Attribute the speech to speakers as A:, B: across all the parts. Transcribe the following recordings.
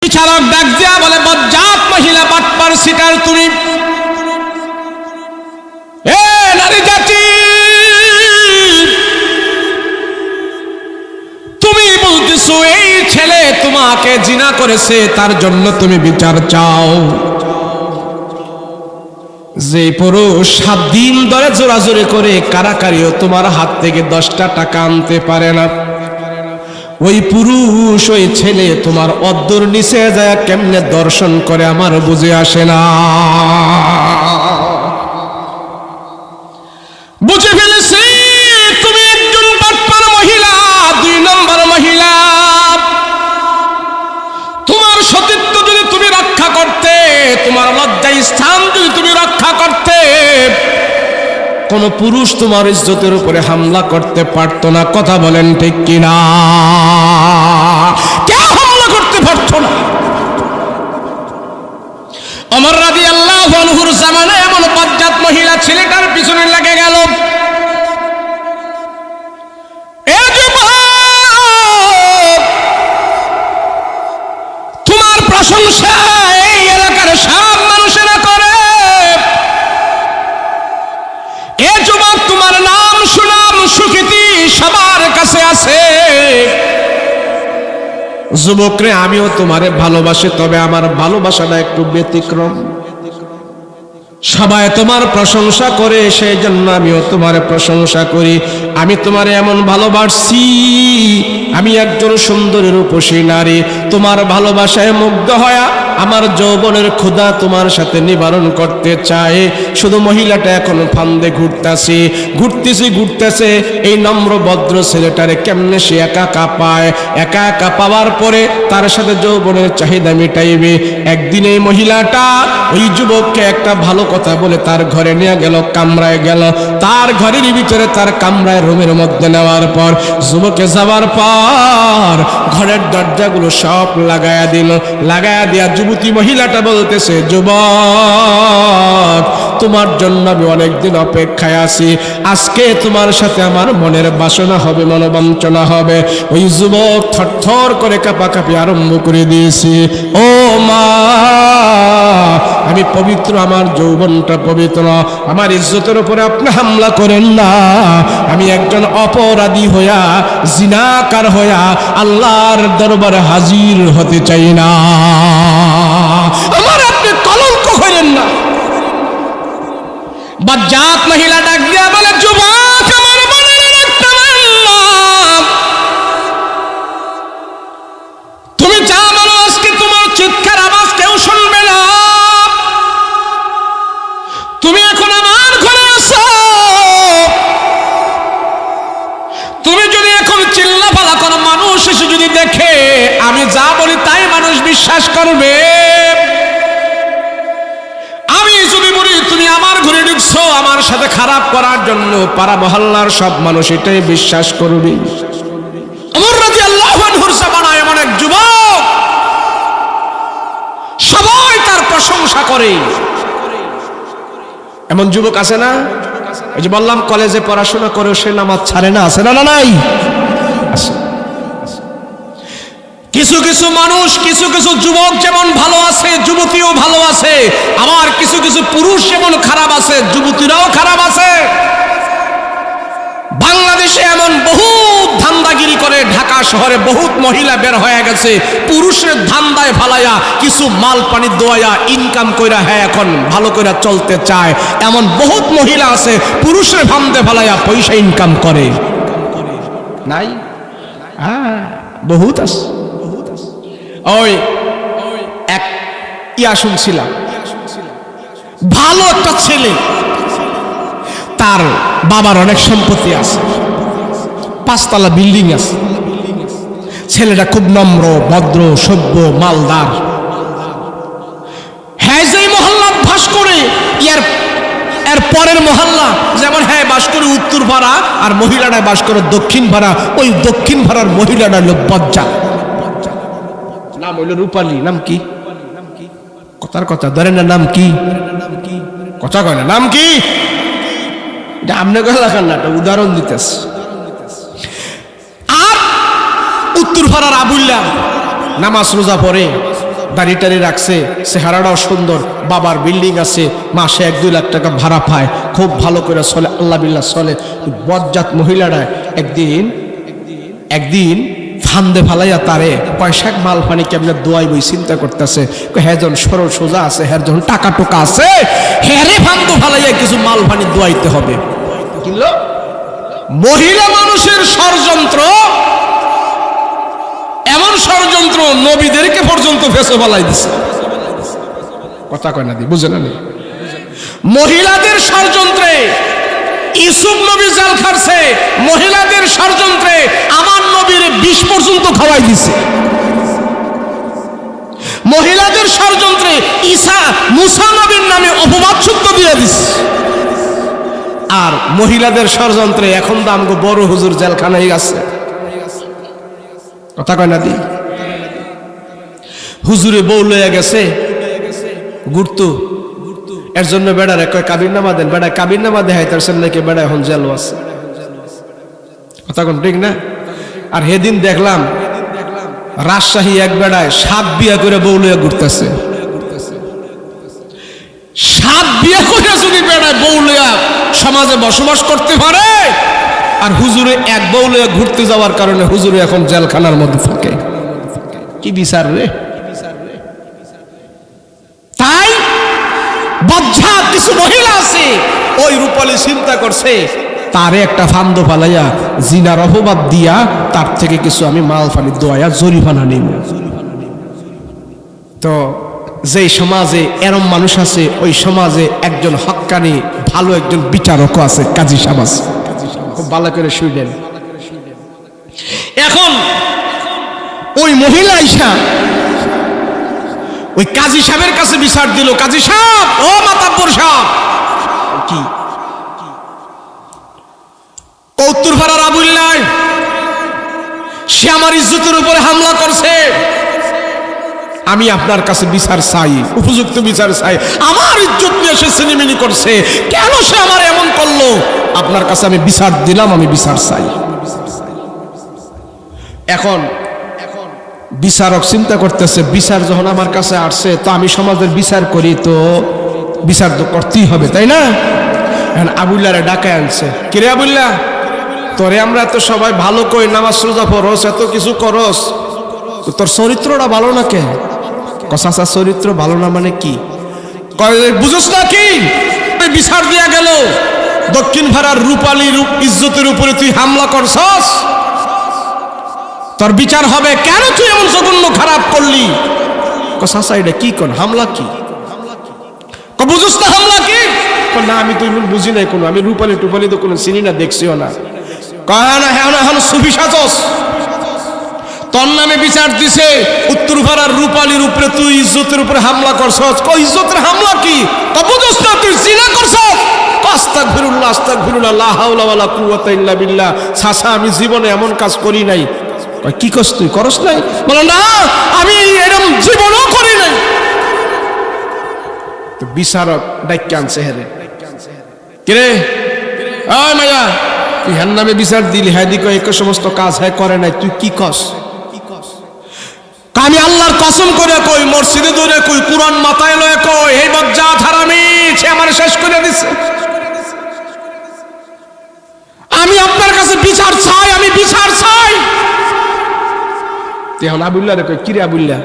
A: বিচারক ডাক দিয়া বলে, বজ্জাত মহিলা, বাটপার সিটার তুমি, এ নারী জাতি, তুমি বলতেছো এই ছেলে তোমাকে জিনা করেছে, তার জন্য তুমি বিচার চাও। যে পুরুষ 7 দিন ধরে জোরাজোরি করে কারাকারিও তোমার হাত থেকে 10টা টাকা আনতে পারে না, ওই পুরুষ ওই ছেলে তোমার অদ্দর নিচে যায় কেমনে দর্শন করে আমার বুঝে আসে না। বুঝে ফেলেছি তুমি একজন বাটপার মহিলা, 2 নম্বর মহিলা। তোমার সতীত্ব যদি তুমি রক্ষা করতে, তোমার লজ্জা স্থান যদি তুমি রক্ষা করতে, কোন পুরুষ তোমার ইজ্জতের উপরে হামলা করতে পারতো না। কথা বলেন ঠিক কিনা? কেউ হামলা করতে পারতো না। ওমর রাদিয়াল্লাহু আনহুর জামানায় এমন বজ্জাত মহিলা ছেলেটার পিছনে লেগে গেল। এ যুবক, তোমার প্রশংসা এই এলাকার সব মানুষেরা করে। এ যুবক, তোমার নাম সুনাম সুখ্যাতি সবার কাছে আছে। যুবক রে, আমিও তোমারে ভালোবাসি, তবে আমার ভালোবাসাটা একটু ব্যতিক্রম। সবাই তোমার প্রশংসা করে, সেই জন্য আমিও তোমার প্রশংসা করি। আমি তোমারে এমন ভালোবাসছি, আমি একজন সুন্দরী রূপসী নারী, তোমার ভালোবাসায় মুগ্ধ হয়া আমার যৌবনের ক্ষুধা তোমার সাথে নিবারণ করতে চাই। শুধু মহিলাটা এখন ফান্দে ঘুরতেছে। এই নম্র ভদ্র ছেলেটারে কেমনে সে একা পায়, একা পাওয়ার পরে তার সাথে যৌবনের চাহিদা মিটাইবে। একদিন এই মহিলাটা ওই যুবককে একটা ভালো কথা বলে তার ঘরে নিয়ে গেল, কামরায় গেল। তার ঘরের ভিতরে তার কামরায় রুমের মধ্যে নেওয়ার পর যুবকে যাওয়ার পর ঘরের দরজাগুলো সব লাগায়া দিয়া যুবতী মহিলাটা বলতেছে, যুবক, তোমার জন্য আমি অনেকদিন অপেক্ষায় আছি, আজকে তোমার সাথে আমার মনের বাসনা হবে, মনোবাঞ্ছনা হবে। ওই যুবক থরথর করে কাঁপাকাঁপি আরম্ভ করে দিয়েছি। ও মা, আমি পবিত্র, আমার যৌবনটা পবিত্র, আমার ইজ্জতের উপরে আপনি হামলা করেন না। আমি একজন অপরাধী হইয়া, জিনাকার হইয়া আল্লাহর দরবারে হাজির হতে চাই না, আমার আপনি কলঙ্ক করেন না। বজ্জাত মহিলা ডাক দিয়া বলে, যুবক, আমার মনে রাখতে পারলাম, তুমি যা বলো আজকে তোমার চিৎকার আওয়াজ কেউ শুনবে না। তুমি এখন আমার ঘরে আসো, তুমি যদি এখন চিল্লাপালা করো, মানুষ এসে যদি দেখে আমি যা বলি তাই মানুষ বিশ্বাস করবে। আমি যদি বলি তুমি আমার ঘরে ঢুকছো আমার সাথে খারাপ করার জন্য, পাড়া মহল্লার সব মানুষ এটাই বিশ্বাস করবে। ওমর রাদিয়াল্লাহু আনহুর জামানায় এমন এক যুবক, সবাই তার প্রশংসা করে। এমন যুবক আছে না? এই যে বললাম কলেজে পড়াশোনা করে সে নামাজ ছাড়ে না, আছে না? নাই? কিছু কিছু মানুষ, কিছু কিছু যুবক যেমন ভালো আছে, যুবতীও ভালো আছে, আবার কিছু কিছু পুরুষ যেমন খারাপ আছে, যুবতীরাও খারাপ আছে। বাংলাদেশে এমন বহুত ধান্দাগিরি করে, ঢাকা শহরে বহুত মহিলা বের হয়ে গেছে পুরুষের ধান্দায় ফালাইয়া, কিছু মাল পানি দোয়া ইনকাম কইরা, হ্যাঁ এখন ভালো করে চলতে চায়। এমন বহুত মহিলা আছে পুরুষের ধান্দে ফালাইয়া পয়সা ইনকাম করে, নাই? হ্যাঁ, বহুত আছে। ওই এক শুনছিলাম, ভালো একটা ছেলে, তার বাবার অনেক সম্পত্তি আছে, 5 তলা বিল্ডিং আছে। ছেলেটা খুব নম্র, ভদ্র, সভ্য, মালদার। হ্যাঁ, যে মহল্লা বাস করে, এর পরের মহল্লা, যেমন হ্যাঁ বাস করে উত্তর পাড়া, আর মহিলাটা বাস করে দক্ষিণ পাড়া। ওই দক্ষিণ পাড়ার মহিলাটা হলো বজ্জাত, নাম হইল রূপালী। নাম কি? কথার কথা ধরেন না, নাম কি? কথা কয় না, নাম কি? এটা আপনাকে লেখার না, উদাহরণ দিতেছে। আর উত্তর পাড়ার আবুল্লাহ নামাজ রোজা পড়ে, দাড়ি টাড়ি রাখছে, চেহারাটাও সুন্দর, বাবার বিল্ডিং আছে, মাসে 1-2 লাখ টাকা ভাড়া পায়, খুব ভালো করে চলে, আল্লাহ বিল্লাহ চলে। বজ্জাত মহিলারা একদিন ফান্দে ফালাইয়া তারে পয়সাক মাল পানি কেমনে দোয়াই বই চিন্তা করতেছে। হ্যাঁ যখন সরল সোজা আছে, হ্যাঁ যখন টাকা টোকা আছে, হ্যারে ফান্দ ফালাইয়া কিছু মাল পানি দোয়াইতে হবে। কিনলো মহিলা মানুষের ষড়যন্ত্র, এমন ষড়যন্ত্র নবীদেরকে পর্যন্ত ফেসে ফেলাই দিছে। কথা কয় না দি, বুঝে না? মহিলাদের ষড়যন্ত্রে ইউসুফ নবী জাল খাচ্ছে, মহিলাদের ষড়যন্ত্রে আমার নবীর 20 পর্যন্ত খাওয়াই দিছে। মহিলাদের ষড়যন্ত্রে মুসা নবীর নামে অপবাদ সূত্র দিয়ে দিছে। আর মহিলাদের ষড়যন্ত্রে এখন তো আমগো বড় হুজুর জেলখানায় আছে। কথা কয় না দি? হুজুরে বউ লইয়া গেছে ঘুরতো, এর জন্য বেড়ারে কয় কাবির নামা দেন, বেড়া কাবির নামা দেখাইতেছেন নাকি, বেড়া এখন জেলও আছে। কথা কোন ঠিক না? আর সেদিন দেখলাম রাজশাহী এক বেড়ায় 7 বিয়া করে বউ লইয়া ঘুরতেছে। 7 বিয়া করে যদি বেড়ায় বউ লইয়া সমাজে বসবাস করতে পারে, আর হুজুরে এক বউ লইয়া ঘুরতে যাওয়ার কারণে হুজুরে এখন জেলখানার মধ্যে থাকে। কি বিচার রে! তাই বজ্জাত কিছু মহিলা আছে, ওই রূপালী চিন্তা করছে তারে একটা ফান্দ ফালাইয়া জিনার অপবাদ দিয়া তার থেকে কিছু আমি মাল ফানি দোয়া জরিমানা নিব। তো যেই সমাজে এরম মানুষ আছে, ওই সমাজে একজন হক্কানি ভালো একজন বিচারকও আছে, কাজী সাহেব আছে, খুব ভালো করে শুনলেন। এখন ওই মহিলা আইসা ওই কাজী সাহেবের কাছে বিচার দিল। কাজী সাহেব, ও মাতাব্বর সাহেব, কি কৌতুরপাড়ার আবুল্লাহ সে আমার ইজ্জতের উপরে হামলা করছে, আমি আপনার কাছে বিচার চাই, উপযুক্ত বিচার চাই। আমার ইজ্জত নিয়ে সে সিনেমিনি করছে, কেন সে আমার এমন করলো? আপনার কাছে আমি বিচার দিলাম, আমি বিচার চাই। এখন বিচারক চিন্তা করতেছে, বিচার যখন আমার কাছে আসছে, তো আমি সমাজের বিচার করি, তো বিচার তো করতেই হবে, তাই না? এখন আবুল্লাহরে ডাকায় আনছে। কিরে আবুল্লাহ, তোরে আমরা তো সবাই ভালো কই, নামাজ রোজা পড়স, এত কিছু করস, তোর চরিত্রটা ভালো না কে? কসাসা চরিত্র ভালো না মানে কি? বুঝস না কি? বিচার দিয়া গেল দক্ষিণ ভাড়ার রূপালী ইজ্জতের উপরে তুই হামলা করছস, তোর বিচার হবে। কেন তুই এমন জঘন্য খারাপ করলি? কসাসা এটা কি কোন হামলা? কি বুঝস না হামলা কি? না আমি তুই বুঝি নাই কোনো, আমি রূপালী টুপালি তো কোনো চিনি না, দেখছিও না। কয় না হ্যাঁ এখন সুফি সাজস, তোর নামে বিচার দিছে উত্তরপাড়ার রূপালীর উপরে, তুই ইজ্জতের উপরে হামলা করছস। কই ইজ্জতের হামলা কি? বুঝস না তুই জিনা করছস। আস্তাগফিরুল্লাহ আস্তাগফিরুল্লাহ, লা হাওলা ওয়ালা কুওয়াতা ইল্লা বিল্লাহ। চাচা আমি জীবনে এমন কাজ করি নাই। কয় কি করছ তুই? করস নাই? বলে না আমি এরকম জীবনও করি নাই। তো বিচারক ডাইকে আনছে, হেরে কিরে ওই মাইয়া, তুই হ্যার নামে বিচার দিলি, হ্যাঁ দিকে এক সমস্ত কাজ হ্যাঁ করে নাই, তুই কি কস? আমি আল্লাহর কসম করে কই, মসজিদে দূরে কই, কুরআন মাথায় লয়ে কই, এই বজ্জাত হারামি সে আমার শেষ করে দিছে। আমি আপনার কাছে বিচার চাই, আমি বিচার চাই। এখন আবুল্লাহ রে কই, কিরে আবুল্লাহ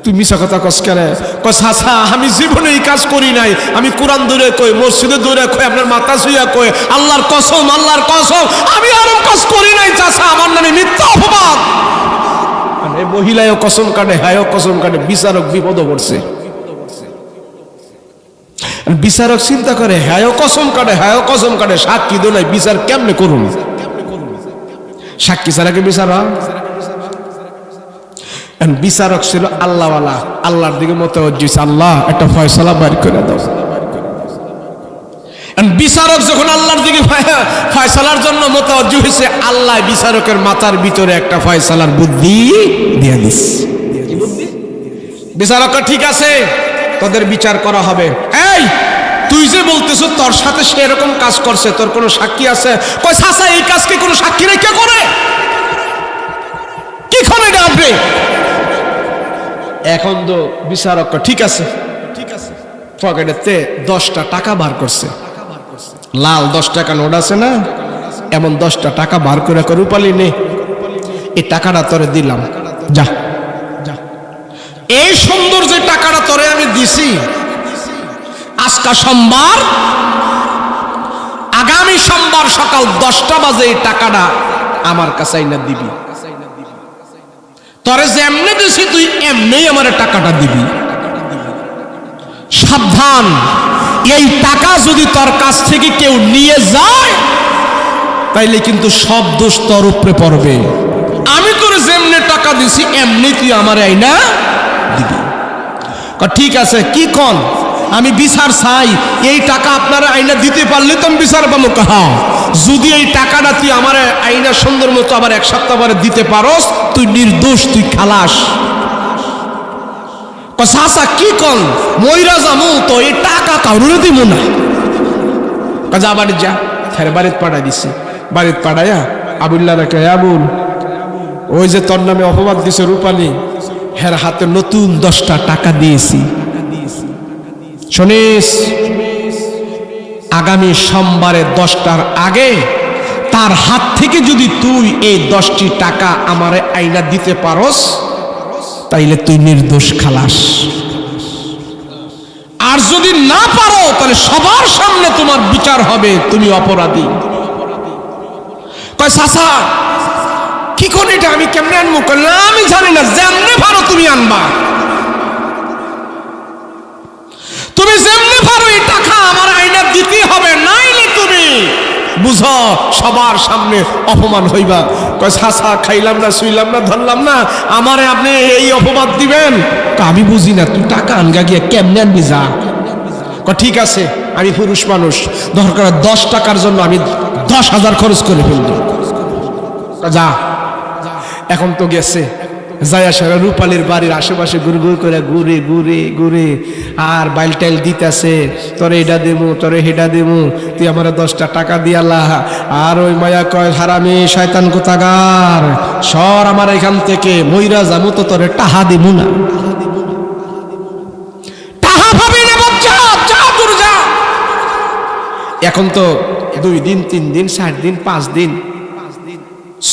A: তুই মিছা কথা কস কেন? কই চাচা আমি জীবনে এই কাজ করি নাই, আমি কোরআন দূরে কই, মসজিদে দূরে কই, আপনার মাথা ছুঁয়া কই, আল্লাহর কসম আল্লাহর কসম আমি এরকম কাজ করি নাই চাচা, আমার নামে মিথ্যা অপবাদ। মহিলায়ও কসম কাটে, হায়ও কসম কাটে, বিচারক বিপদ পড়ছে। বিচারক চিন্তা করে, হায়ও কসম কাটে, হায়ও কসম কাটে, সাক্ষী দো নাই, বিচার কেমনে করুন? সাক্ষী ছাড়া কি বিচার হয়? বিচারক ছিল আল্লাহওয়ালা, আল্লাহর দিকে মোতাবজ্জি, আল্লাহ একটা ফয়সালা বের করে দাও। বিচারক যখন আল্লাহর দিকে ফয়সালার জন্য মোতাবজ্জি হয়েছে, আল্লাহ বিচারকের মাথার ভিতরে একটা ফয়সালার বুদ্ধি দিয়ে দিস। কি বুদ্ধি? বিচারক ঠিক আছে, তোদের বিচার করা হবে। এই তুই যে বলতেছ তোর সাথে সে এরকম কাজ করছে, তোর কোনো সাক্ষী আছে? কই চাচা এই কাজ কি কোনো সাক্ষী রেখে করে? কি করে এটা আপনি? এখন তো বিচারক ঠিক আছে, পকেটেতে 10টা টাকা বার করছে, লাল 10 টাকা নোট আছে না, এমন 10টা টাকা বার করে রূপালী নে, এই টাকাটা তোরে দিলাম, যা। এই সুন্দর যে টাকাটা তোরে আমি দিছি, আজকা সোমবার, আগামী সোমবার সকাল 10টা বাজে এই টাকাটা আমার কাছে না দিবি। তোরে যে এমনি দিছি তুই এমনি আমার টাকাটা দিবি। সাবধান, এই টাকা যদি তোর কাছ থেকে কেউ নিয়ে যায় তাইলে কিন্তু সব দোষ তোর উপরে পড়বে। আমি তোরে যেমনি টাকা দিছি এমনি তুই আমার আইনা দিবি। ঠিক আছে, কি কোন আমি বিচার চাই, এই টাকা আপনারা আইনা দিতে পারলে তো আমি বিচার পাবো। কাহা যদি এই টাকাটা তুই আমার আইনা সুন্দর মতো আবার 1 সপ্তাহ পরে দিতে পারস, তুই নির্দোষ, তুই খালাস। চাচা কি কন মইরা যামু তো এই টাকা কাউরে দিব না। যা বাড়ি যা, ফের বাড়িতে পাঠাই দিছি। বাড়িতে পাঠাইয়া আবুল্লাহ রেখে, আবুল ওই যে তোর নামে অপবাদ দিছে রূপালী, হের হাতে নতুন 10টা টাকা দিয়েছি। শুনিস, আগামী সোমবারে 10টার আগে তার হাত থেকে যদি তুই এই 10টি টাকা আমারে আইনা দিতে পারস তাইলে তুই নির্দোষ, খালাস। আর যদি না পারো তাহলে সবার সামনে তোমার বিচার হবে, তুমি অপরাধী। কয় চাচা কি কোন এটা আমি কেমনে আনবো? না আমি জানি না, যেমনে পারো তুমি আনবা। তুমি যেমনে পারো এই টাকা আমার আইনা দিতে হবে, নাইলে তুমি বুঝো সবার সামনে অপমান হইবা। কয় চাচা খাইলাম না, শুইলাম না, ধরলাম না, আমারে আপনি এই অপবাদ দিবেন? আমি বুঝি না, তুই টাকা আনগা গিয়া কেমনে আনবি, যা। ঠিক আছে, আমি পুরুষ মানুষ, দরকার 10 টাকার জন্য আমি 10,000 খরচ করে ফেলব, যা। এখন তো গেছে, যাই আসে রূপালীর বাড়ির আশেপাশে ঘুর ঘুর করে ঘুরে ঘুরে ঘুরে আর বাইল টাইল দিতেছে, তোরে এটা দেবো, তোরে হেটা দেবো, তুই আমার 10টা টাকা দিয়ালা। আর ওই মায়া কয়, হারামি শয়তান কোথাকার, সর আমার এখান থেকে, মইরা যাবো তো তোরে টাহা দিবো না। টাহা পাবি না বাচ্চা, যা তোর যা। এখন তো 2 দিন 3 দিন 4 দিন 5 দিন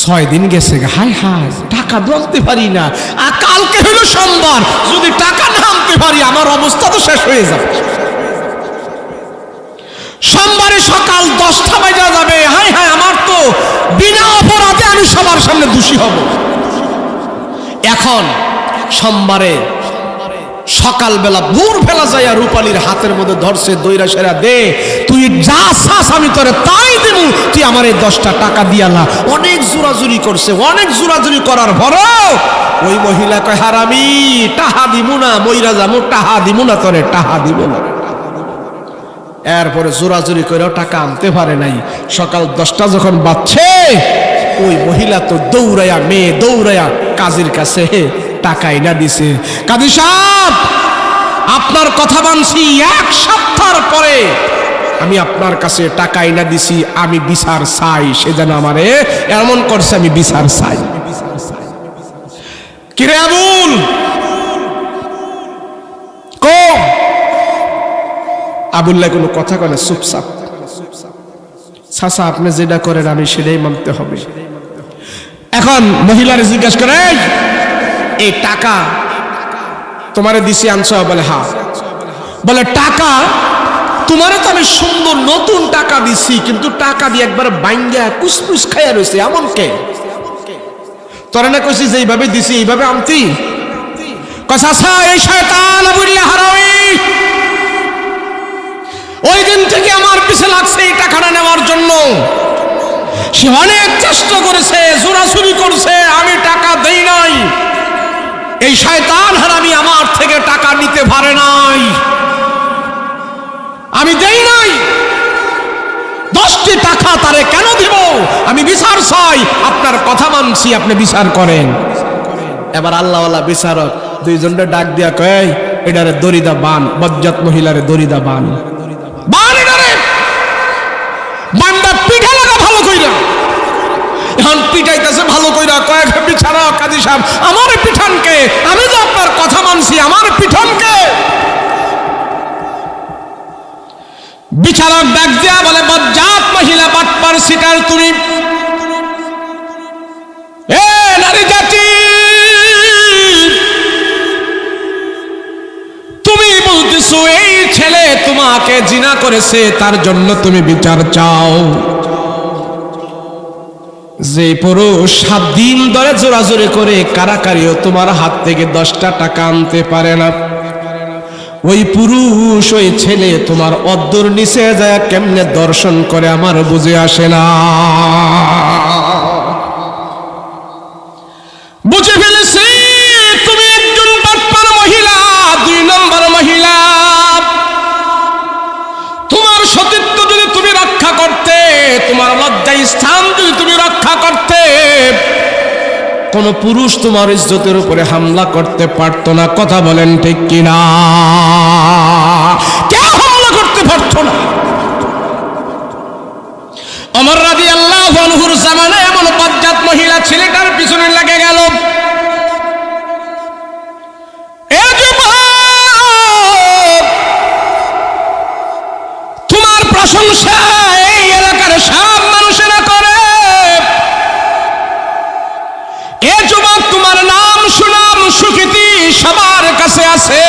A: 6 দিন গেছে, হায় হায় টাকা আনতে পারি না। আর কালকে হলো সোমবার, যদি টাকা না আনতে পারি আমার অবস্থা তো শেষ হয়ে যাবে। সোমবারে সকাল 10টা বাজে যাবে, হায় হায় আমার তো বিনা অপরাধে আমি সবার সামনে দোষী হব। এখন সোমবারে সকালবেলা ভোরবেলা যাইয়া রূপালীর হাতের মধ্যে ধরছে, দইরা সেরা দে, তুই যা চাস আমি তোরে তাই দেব, তুই আমার এই 10টা টাকা দিয়ালা। অনেক জোরাজুরি করছে, অনেক জোরাজুরি করার পরও ওই মহিলা কয়, হারামি টাহা দিব না, মইরা যাবো, টাহা দিব না, তোরে টাহা দিব না। এরপরে জোরাজুরি করেও টাকা আনতে পারে নাই। সকাল 10টা যখন বাজছে, ওই মহিলা তো দৌড়াইয়া, মেয়ে দৌড়াইয়া কাজীর কাছে টাকা এনে দিছে। কাজী সাহেব, আপনার কথা মানছি, 1 সপ্তাহ পরে আমি আপনার কাছে টাকা এনে দিছি, আমি বিচার চাই। সে যেন আমারে এমন করছে, আমি বিচার চাই। কিরে আবুল, আবুল্লাহ কোনো কথা কয় না, চুপচাপ। চাচা আপনি যেটা করেন আমি সেটাই মানতে হবে। এখন মহিলারে জিজ্ঞাসা করে, এই টাকা তোমারে দিছি, আনছো? বলে হ্যাঁ। বলে টাকা তোমারে তো আমি সুন্দর নতুন টাকা দিছি, কিন্তু টাকা দিয়ে একবার বাইঙ্গা কুসকুস খাইয়া রয়েছে, এমন কে? তোরা না কইছি যে এইভাবে দিছি এইভাবে আনতি? চাচা এই শয়তান আবুল্লাহ হারামি ওই দিন থেকে আমার পিছে লাগছে এই টাকাটা নেওয়ার জন্য। সে অনেক চেষ্টা করেছে, জোরাজুরি করছে, আমি টাকা দেই নাই। এই শয়তান হারামি আমার থেকে টাকা নিতে পারে নাই, আমি দেই নাই। 10টি টাকা তারে কেন দিব? আমি বিচার চাই। আপনার কথা মানছি, আপনি বিচার করেন। এবার আল্লাহওয়ালা বিচারক 2 জনকে ডাক দিয়া কয়, এটারে দড়িদা বান, বজ্জাত মহিলারে দড়িদা বান, বান এটারে, বান্দা পিঠা লাগা ভালো কইরা। এখন পিটাইতেছে ভালো কইরা, দেওয়া, কয়েক বিচারক কাজী সাহেব আমার পিঠানকে, আমি তো আপনার কথা মানছি, আমার পিঠানকে। বিচারক ডাক দিয়া বলে, বজ্জাত মহিলা, বাটপার, সিটার, তুমি এ নারী জাতি, তুমি বলতেছো এই ছেলে তোমাকে জিনা করেছে, তার জন্য তুমি বিচার চাও। যে পুরুষ 7 দিন ধরে জোরাজোরি করে কারাকারিও তোমার হাত থেকে 10টা টাকা আনতে পারে না, ওই পুরুষ ওই ছেলে তোমার অদ্দর নিচে যায় কেমনে দর্শন করে আমার বুঝে আসে না। বুঝে ফেলেছি তুমি একজন বাটপার মহিলা, 2 নম্বর মহিলা। তোমার সতীত্ব যদি তুমি রক্ষা করতে, তোমার লজ্জা স্থান যদি তুমি রক্ষা করতে, কোন পুরুষ তোমার ইজ্জতের উপরে হামলা করতে পারতো না। কথা বলেন ঠিক কিনা? কেউ হামলা করতে পারতো না। ওমর রাদিয়াল্লাহু আনহুর জামানায় এমন বজ্জাত মহিলা ছেলেটার পিছনে লেগে গেল। এ যুবক, তোমার প্রশংসা এই এলাকার সব মানুষেরা করে। এ যুবক, তোমার নাম সুনাম সুখ্যাতি সবার কাছে আছে।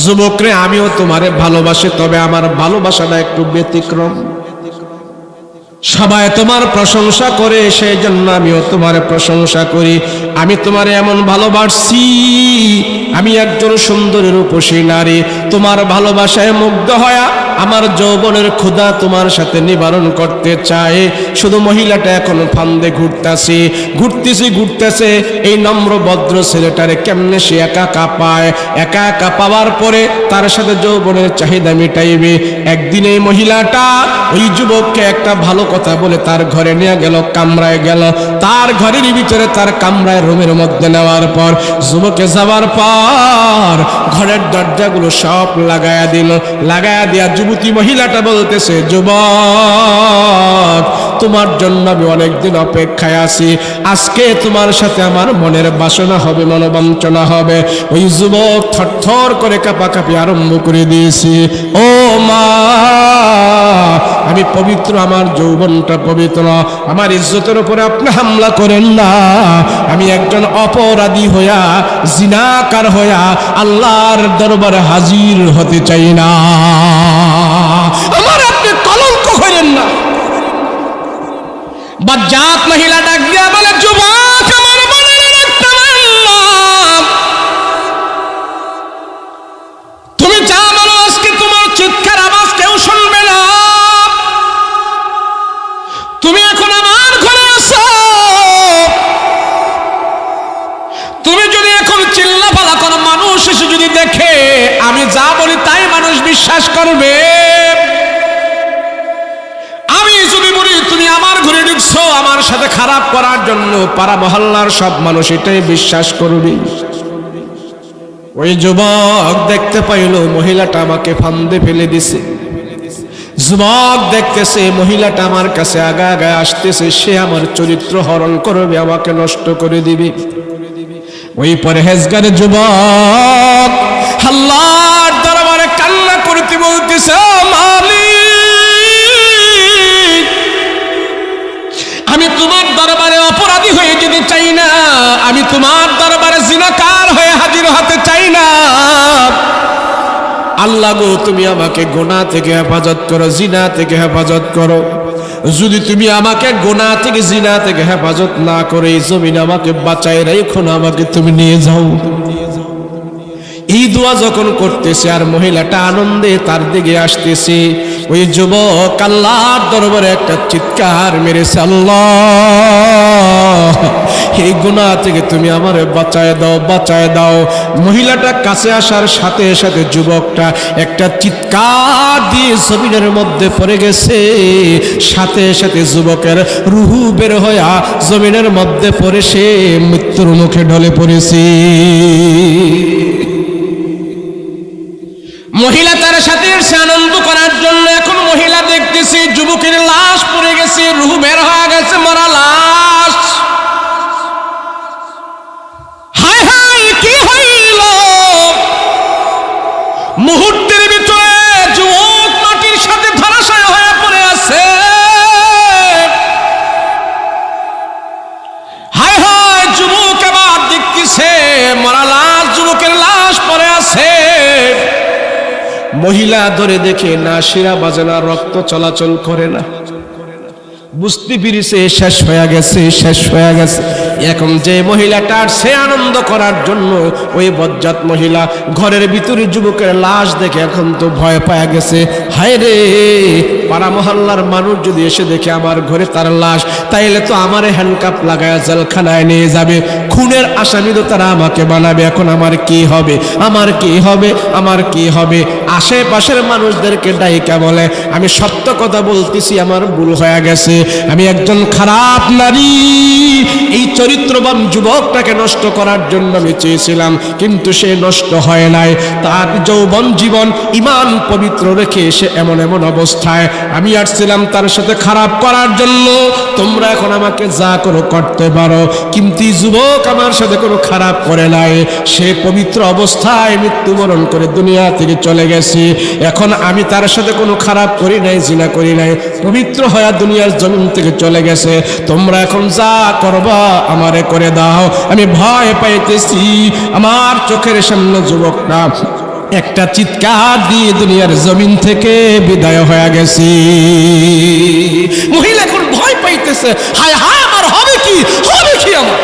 A: যুবক রে, আমিও তোমারে ভালোবাসি, তবে আমার ভালোবাসাটা একটু ব্যতিক্রম। সবাই তোমার প্রশংসা করে, সেই জন্য আমিও তোমার প্রশংসা করি। আমি তোমারে এমন ভালোবাসি, আমি একজন সুন্দরী রূপসী নারী, তোমার ভালোবাসায় মুগ্ধ হয়া আমার যৌবনের ক্ষুধা তোমার সাথে নিবারণ করতে চাই। শুধু মহিলাটা এখন ফান্দে ঘুরতেছে। এই নম্র ভদ্র ছেলেটারে কেমনে সে একা একা পায়, একা একা পাওয়ার পরে তার সাথে যৌবনের চাহিদা মিটাইবে। একদিন এই মহিলাটা ওই যুবককে একটা ভালো কথা বলে তার ঘরে নিয়ে গেল, কামরায় গেল। তার ঘরের ভিতরে তার কামরায় রুমের মধ্যে নেওয়ার পর যুবকে যাওয়ার পর ঘরের দরজাগুলো সব লাগায়া দিয়া যুবতী মহিলাটা বলতেছে, যুবক, তোমার জন্য আমি অনেকদিন অপেক্ষায় আছি, আজকে তোমার সাথে আমার মনের বাসনা হবে, মনোবাঞ্ছনা হবে। ওই যুবক থরথর করে কাঁপাকাঁপি আরম্ভ করে দিয়েছি। ও মা, আমি পবিত্র, আমার যৌবনটা পবিত্র, আমার ইজ্জতের উপরে আপনি হামলা করেন না। আমি একজন অপরাধী হইয়া, জিনাকার হইয়া আল্লাহর দরবারে হাজির হতে চাই না, আমার আপনি কলঙ্ক করেন না। বজ্জাত মহিলা ডাক দিয়া বলে, যুবক, আমার মনের একটা মানলাম, তুমি যা বলো আজকে তোমার চিৎকার আওয়াজ কেউ শুনবে না। তুমি এখন আমার ঘরে আসো, তুমি যদি এখন চিল্লাফালা করো, মানুষ এসে যদি দেখে আমি যা বলি তাই মানুষ বিশ্বাস করবে। আমি যদি বলি তুমি আমার ঘরে ঢুকছো আমার সাথে খারাপ করার জন্য, পাড়া মহল্লার সব মানুষ এটাই বিশ্বাস করবে। ওই যুবক দেখতে পাইল মহিলাটা আমাকে ফান্দে ফেলে দিছে। যুবক দেখতেছে মহিলাটা আমার কাছে আগায় আসতেছে, সে আমার চরিত্র হরণ করবে, আমাকে নষ্ট করে দিবে। ওই পরহেজগার যুবক আল্লাহর দরবারে কান্না করতে বলতেছে, মালিক, আমি তোমার দরবারে অপরাধী হয়ে যেতে চাই না, আমি তোমার দরবারে জিনাকার হয়ে হাজির হতে চাই না। আল্লাহ গো, তুমি আমাকে গুনাহ থেকে হেফাজত করো, জিনা থেকে হেফাজত করো। যদি তুমি আমাকে গুনাহ থেকে, জিনা থেকে হেফাজত না করে এই জমিন আমাকে বাঁচায় রেখো না, আমাকে তুমি নিয়ে যাও। এই দোয়া যখন করতেছে আর মহিলাটা আনন্দে তার দিকে আসতেছে, ওই যুবক আল্লাহর দরবারে একটা চিৎকার মেরেছে, আল্লাহ, এই গুনাহ থেকে তুমি আমারে বাঁচায় দাও, বাঁচায় দাও। মহিলাটা কাছে আসার সাথে সাথে যুবকটা একটা চিৎকার দিয়ে জমিনের মধ্যে পড়ে গেছে। সাথে সাথে যুবকের রুহু বের হয়ে জমিনের মধ্যে পড়ে সে মৃত্যুর মুখে ঢলে পড়েছে। মহিলা তার সাথে এসে আনন্দ করার জন্য, এখন মহিলা দেখতেছে যুবকের লাশ পড়ে গেছে, রুহু বের হয়ে গেছে, মরা লাশ। মুহূর্তের ভিতরে যুবক মাটির সাথে ধরাশায়ী হয়ে পড়ে আছে। হায় হায়, যুবক আবার দেখতেছে মরা লাশ, যুবকের লাশ পড়ে আছে। মহিলা ধরে দেখে না শিরা বাজে না, রক্ত চলাচল করে না, বুঝতে পেরেছে শেষ হয়ে গেছে, শেষ হয়ে গেছে। এখন যে মহিলাটার সে আনন্দ করার জন্য ওই বজ্জাত মহিলা ঘরের ভিতরে যুবকের লাশ দেখে এখন তো ভয় পাওয়া গেছে। হায় রে, পাড়া মহল্লার মানুষ যদি এসে দেখে আমার ঘরে তার লাশ, তাইলে তো আমার হ্যান্ডকাপ লাগায় জেলখানায় নিয়ে যাবে, খুনের আসামি তো তারা আমাকে বানাবে। এখন আমার কি হবে, আমার কি হবে, আমার কি হবে? আশেপাশের মানুষদেরকে ডাইকা বলে, আমি সত্য কথা বলতেছি, আমার ভুল হয়ে গেছে, আমি একজন খারাপ নারী, এই চরিত্রবান যুবকটাকে নষ্ট করার জন্য আমি চেয়েছিলাম, কিন্তু সে নষ্ট হয় নাই। তার যৌবন জীবন ইমান পবিত্র রেখে সে এমন এমন অবস্থায়, আমি আসছিলাম তার সাথে খারাপ করার জন্য। তোমরা এখন আমাকে যা করো করতে পারো, কিন্তু যুবক আমার সাথে কোনো খারাপ করে নাই, সে পবিত্র অবস্থায় মৃত্যুবরণ করে দুনিয়া থেকে চলে গেছে। এখন আমি তার সাথে কোনো খারাপ করি নাই, জিনা করি নাই, পবিত্র হয়ে দুনিয়ার জমিন থেকে চলে গেছে। তোমরা এখন যা করবা আমারে করে দাও, আমি ভয় পাইতেছি। আমার চোখের সামনে যুবকটা একটা চিৎকার দিয়ে দুনিয়ার জমিন থেকে বিদায় হয়ে গেছে। মহিলা এখন ভয় পাইতেছে, হায় হায়, আমার হবে কি, হবে কি আমার?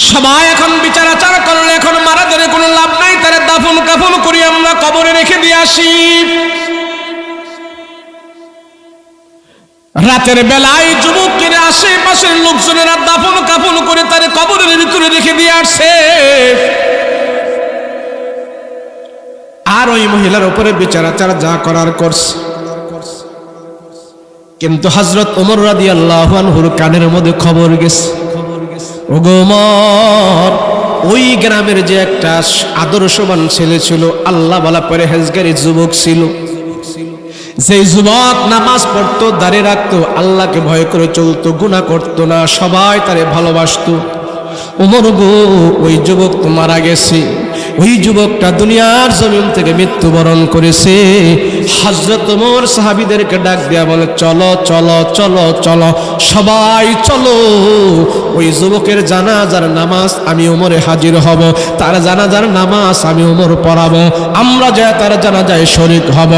A: সবাই এখন বিচার আচার করলে এখন মারা ধরে কোনো লাভ নাই, তারা দাফন কাফন করি আমরা কবরে রেখে দিয়ে আসি। রাতের বেলায় যুবকের আশেপাশের লোকজনেরা দাফন কাফন করে তার কবরের ভিতরে রেখে দিয়ে আসছে। আর ওই মহিলার উপরে বিচার আচার যা করার করছে। কিন্তু হযরত ওমর রাদিয়াল্লাহু আনহুর কানের মধ্যে খবর গেছে, ওগো ওমর, ওই গ্রামের যে একটা আদর্শবান ছেলে ছিল, আল্লাহ বলা পরহেজগারী যুবক ছিল, যে যুবক নামাজ পড়তো, দাঁড়িয়ে রাখতো, আল্লাহকে ভয় করে চলতো, গুনাহ করতো না, সবাই তারে ভালোবাসতো। ওমর গো, ওই যুবক তো মারা গেছে, ওই যুবকটা দুনিয়ার জমিন থেকে মৃত্যুবরণ করেছে। হযরত ওমর সাহাবীদেরকে ডাক দেয়া বলে, চলো চলো চলো চলো, সবাই চলো, ওই যুবকের জানাজার নামাজ আমি ওমরে হাজির হব, তার জানাজার নামাজ আমি ওমর পড়াবো, আমরা যা তার জানাজায় শরীক হব।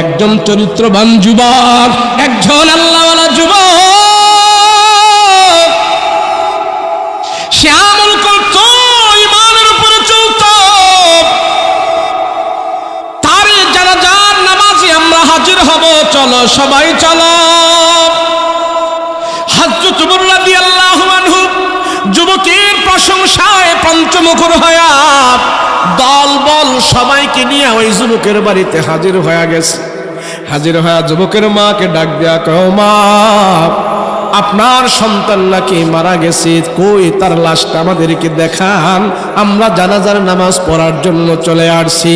A: একজন চরিত্রবান যুবক, একজন আল্লাহওয়ালা যুবক, সে আমল করতো, ইমানের উপরে চলতো, তার জানাজার নামাজে আমরা হাজির হব, চলো সবাই চলো। হযরত ওমর রাদিয়াল্লাহু আনহু যুবকের প্রশংসায় পঞ্চমুখর হয়া দল বল সবাইকে নিয়ে ওই যুবকের বাড়িতে হাজির হয়ে গেছে। হাজির হয়ে যুবকের মাকে ডাক দেয়া, কও মা, আপনার সন্তান নাকি মারা গেছে, কই তার লাশটা আমাদেরকে দেখান, আমরা জানাজার নামাজ পড়ার জন্য চলে আসছি।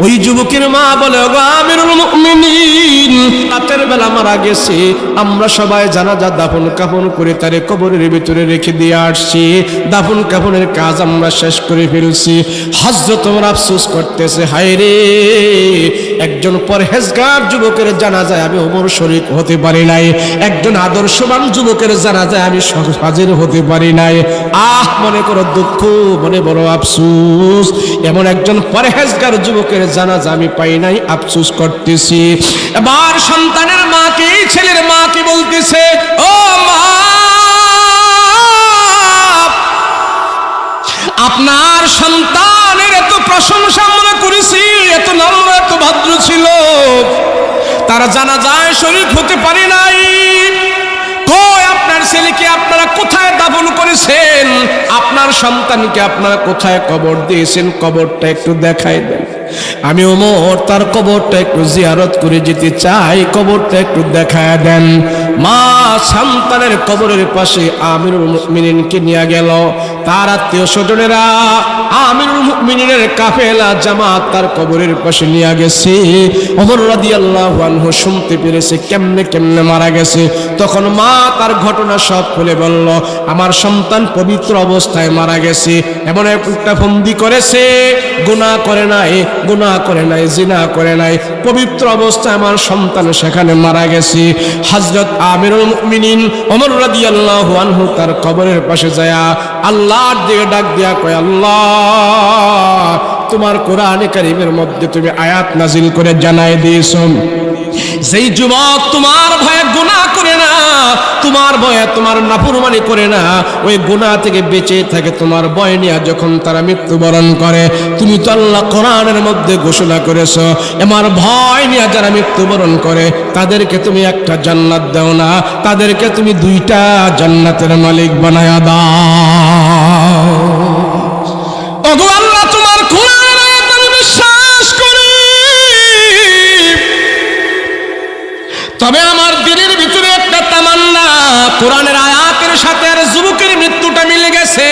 A: ওই যুবকের মা বলে, ওগো আমিরুল মুমিনিন, রাতের বেলা মারা গেছে, আমরা সবাই জানাজা দাফন কাফন করে তারে কবরের ভিতরে রেখে দিয়ে আসছি, দাফন কাফনের কাজ আমরা শেষ করে ফেলছি। হযরত ওমর আফসোস করতেছে, হায় রে, একজন পরহেজগার যুবকের জানাজায় আমি ওমর শরীক হতে পারি নাই, একজন আদর্শবান যুবকের জানাজায় আমি হাজির হতে পারি নাই। আহ, মনে করো দুঃখ, মনে বড় আফসোস, এমন একজন পরহেজগার যুবকের জানাজা আমি পাই নাই, আফসোস করতেছি। এবার সন্তানের মাকে, ছেলের মাকে বলতেছে, ও মা, আপনার সন্তানের এত প্রশংসা মনে করেছি, এত নম্র, এত ভদ্র ছিল, তার জানাজায় শরীক হতে পারি নাই। কই আপনার ছেলেকে আপনারা কোথায় দাফন করেছেন, আপনার সন্তানকে আপনারা কোথায় কবর দিয়েছেন, কবরটা একটু দেখাই দেন, আমি ওমর তার কবরটা একটু জিয়ারত করে যেতে চাই, কবরটা একটু দেখায় দেন। মা সন্তানের কবরের পাশে আমিরুল মুমিনিনকে নিয়ে গেল, তার আত্মীয় স্বজনেরা আমিরুল মুমিনিনের কাফেলা জামাত তার কবরের পাশে নিয়ে গেছে। ওমর রাদিয়াল্লাহু আনহু শুনতে পেরেছে কেমনে কেমনে মারা গেছে। তখন মা তার ঘটনা সব খুলে বলল, আমার সন্তান পবিত্র অবস্থায় মারা গেছে, এমন একটা ফন্দি করেছে, গুনাহ করে নাই, জিনা করে নাই, পবিত্র অবস্থায় আমার সন্তান সেখানে মারা গেছে। হযরত আমিরুল মুমিনিন ওমর রাদিয়াল্লাহু আনহু তার কবরের পাশে যায় আল্লাহর দিকে ডাক দিয়া কয়, আল্লাহ, তোমার কোরআনে কারীমের মধ্যে তুমি আয়াত নাজিল করে জানাই দিয়েছো, যেই যুবক তোমার ভয়ে গুনাহ করে না, তোমার ভয়ে তোমার নাফরমানি করে না, ওই গুনাহ থেকে বেঁচে থাকে তোমার ভয় নিয়ে যখন তারা মৃত্যুবরণ করে, তুমি তো আল্লাহ কোরআনের মধ্যে ঘোষণা করেছো, আমার ভয় নিয়ে যারা মৃত্যুবরণ করে তাদেরকে তুমি একটা জান্নাত দাও না, তাদেরকে তুমি দুইটা জান্নাতের মালিক বানায়া দাও। ওগো আল্লাহ, তোমার কোরআনের আয়াত আমি বিশ্বাস করি, তবে আমার দিনের ভিতরে একটা তামান্না, কোরআনের আয়াতের সাথে আর যুবকের মৃত্যুটা মিলে গেছে।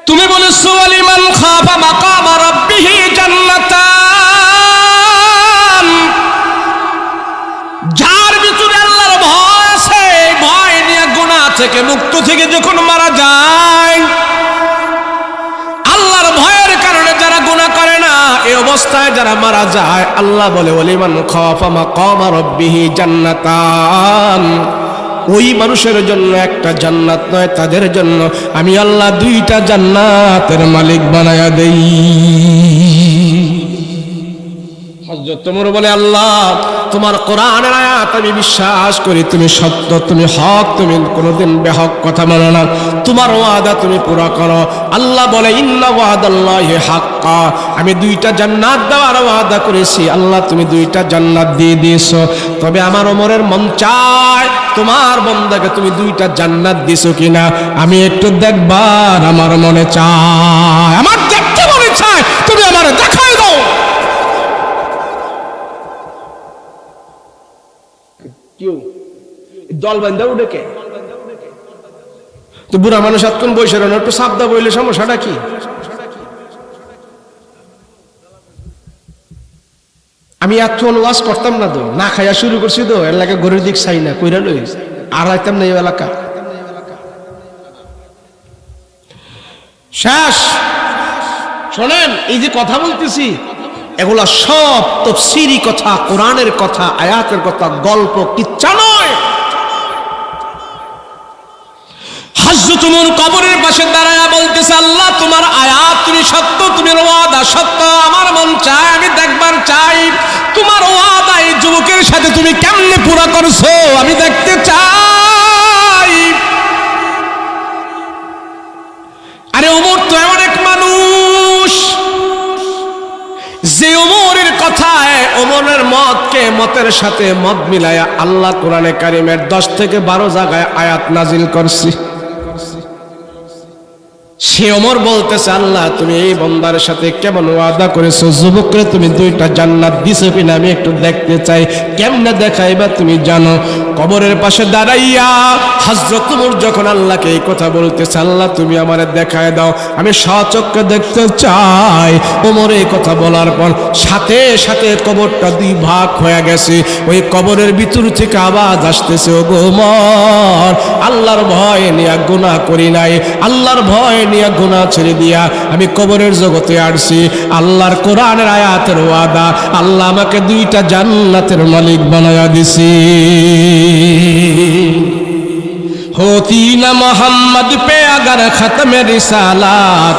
A: তুমি বলেছো লিমান খাফা মাকাম রাব্বিহি জান্নাতান, যার ভিতরে আল্লাহর ভয় আছে, ভয় নিয়ে গুনাহ থেকে মুক্ত থেকে যখন মারা যায়, আল্লাহর ভয়ের কারণে যারা গুনাহ করে না, এই অবস্থায় যারা মারা যায়, আল্লাহ বলে ওলিমান খাফা মাকাম রাব্বিহি জান্নাতান, ওই মানুষের জন্য একটা জান্নাত নয়, তাদের জন্য আমি আল্লাহ দুইটা জান্নাতের মালিক বানায়া দেই। হযরত ওমর বলে, আল্লাহ, তোমার কোরআনের আয়াত আমি বিশ্বাস করি, তুমি সত্য, তুমি হক, তুমি কোনোদিন বেহক কথা বলো না, তোমার ওয়াদা তুমি পুরা করো। আল্লাহ বলে, ইন্না ওয়াদাল্লাহি হাক্কা, আমি দুইটা জান্নাত দেওয়ার ওয়াদা করেছি, আল্লাহ তুমি দুইটা জান্নাত দিয়ে দিয়েছো, তবে আমার ওমরের মন চায় তোমার বান্দাকে তুমি দুইটা জান্নাত দিছো কিনা আমি একটু দেখবার আমার মনে চায়, আমার দেখতে মনে চায়, তুমি আমারে দেখাই দাও। দল বান্ধা উঠে কে? তো বুড়া মানুষ এতক্ষণ বসে রন, একটু সাবদা বইলে সমস্যাটা কি? আমি এতক্ষণ ওয়াজ করতাম না তো, না খাইয়া শুরু করছি তো, এলাকা ঘরের দিক চাই না, কইরা লই আর আইতাম না এই এলাকা শেষ। শোনেন, এই যে কথা বলতেছি এগুলা সব তাফসীরি কথা, কোরআনের কথা, আয়াতের কথা, গল্প কিচ্ছা নয়। হযরত ওমর কবরের পাশে দাঁড়ায়া বলতেছে, আল্লাহ তোমার আয়াত তুমি সত্য, তুমি ওয়াদা সত্য, আমার মন চায় আমি দেখবার চাই তোমার ওয়াদা এই যুবকের সাথে তুমি কেমনে পুরা করছো, আমি দেখতে চাই। আরে ওমর তো এমন এক মানুষ যে ওমরের কথায়, ওমরের মতকে মতের সাথে মত মিলায়া আল্লাহ কোরআনে কারিমের 10 থেকে 12 জায়গায় আয়াত নাজিল করছি। সে ওমর বলতেছে, আল্লাহ তুমি এই বান্দার সাথে কেমন ওয়াদা করেছো, যুবকরে তুমি দুইটা জান্নাত দিছো কিনা আমি একটু দেখতে চাই, কেমনে দেখাইবা তুমি জানো। কবরের পাশে দাঁড়াইয়া হযরত ওমর যখন আল্লাহকে এই কথা বলতেছে, আল্লাহ তুমি আমারে দেখায় দাও, আমি সচক্ষে দেখতে চাই। ওমর এই কথা বলার পর সাথে সাথে কবরটা 2 ভাগ হয়ে গেছে। ওই কবরের ভিতর থেকে আওয়াজ আসতেছে, ওগো ওমর, আল্লাহর ভয় নিয়ে গুনাহ করি নাই, আল্লাহর ভয় নিয়ে গুনাহ ছেড়ে দিয়া আমি কবরের জগতে আসছি, আল্লাহর কোরআনের আয়াতের ওয়াদা, আল্লাহ আমাকে 2টা জান্নাতের মালিক বানায়া দিছি। होती न मोहम्मद पे अगर खत्म रिसालात,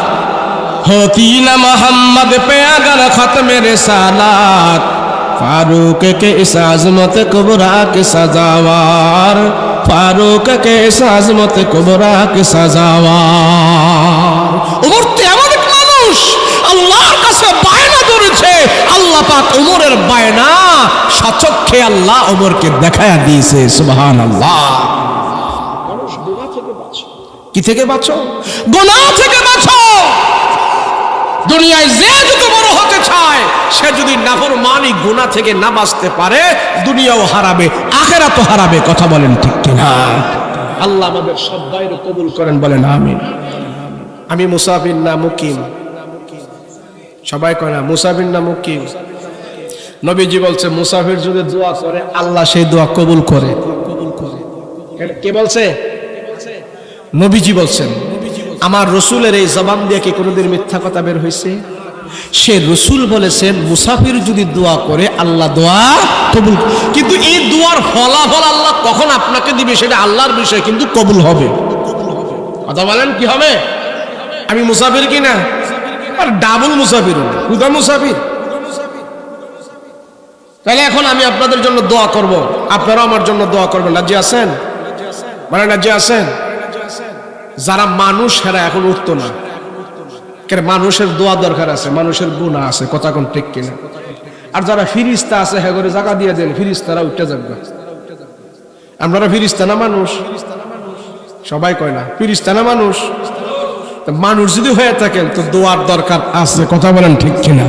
A: होती न मोहम्मद पे अगर खत्म रिसालात, फारूक के इस आज़मत कुबरा के सजावार, फारूक के इस आज़मत कुबरा के सजावार। उमर तो एमन एक मानुष আল্লাহর কাছে বায়না ধরেছে, আল্লাহ পাক ওমরের বায়না সচক্ষে আল্লাহ ওমরকে দেখায়া দিয়েছে। সুবহানাল্লাহ। কি থেকে বাঁচো? গুনাহ থেকে বাঁচো। দুনিয়ায় যে যত বড় হতে চায়, সে যদি নাফরমানি গুনাহ থেকে না বাঁচতে পারে, দুনিয়াও হারাবে, আখিরাতও হারাবে। কথা বলেন ঠিক কিনা? আল্লাহ আমাদের সবাইকে কবুল করেন, বলেন আমিন। আমি মুসাফির না মুকিম, সবাই কয় না মুসাফির না মুকিম। নবীজি বলছে মুসাফির যদি দোয়া করে আল্লাহ সেই দোয়া কবুল করে। কে বলছে? নবীজি বলছেন। আমার রসুলের এই জবান দিয়ে কি কোনোদিন মিথ্যা কথা বের হয়েছে? সে রসুল বলেছেন মুসাফির যদি দোয়া করে আল্লাহ দোয়া কবুল। কিন্তু এই দোয়ার ফলাফল আল্লাহ কখন আপনাকে দিবে সেটা আল্লাহর বিষয়, কিন্তু কবুল হবে। কথা বলেন কি হবে? আমি মুসাফির কিনা, আর ডাবল মুসাফির, খুদা মুসাফির। তাহলে এখন আমি আপনাদের জন্য দোয়া করব, আপনারাও আমার জন্য দোয়া করবেন। রাজি আছেন? মানে রাজি আছেন? যারা মানুষ হেরা এখন উঠতো না, কেন? মানুষের দোয়া দরকার আছে, মানুষের গুনাহ আছে, কথা কোন ঠিক কিনা? আর যারা ফিরিস্তা আছে হ্যাঁ করে জায়গা দিয়ে দেন, ফিরিস্তারা উঠতে যাবে। আপনারা ফিরিস্তা না মানুষ? সবাই কয় না ফিরিস্তা না মানুষ? মানুষ যদি হয়ে থাকেন তো দোয়ার দরকার আছে, কথা বলেন ঠিক কিনা?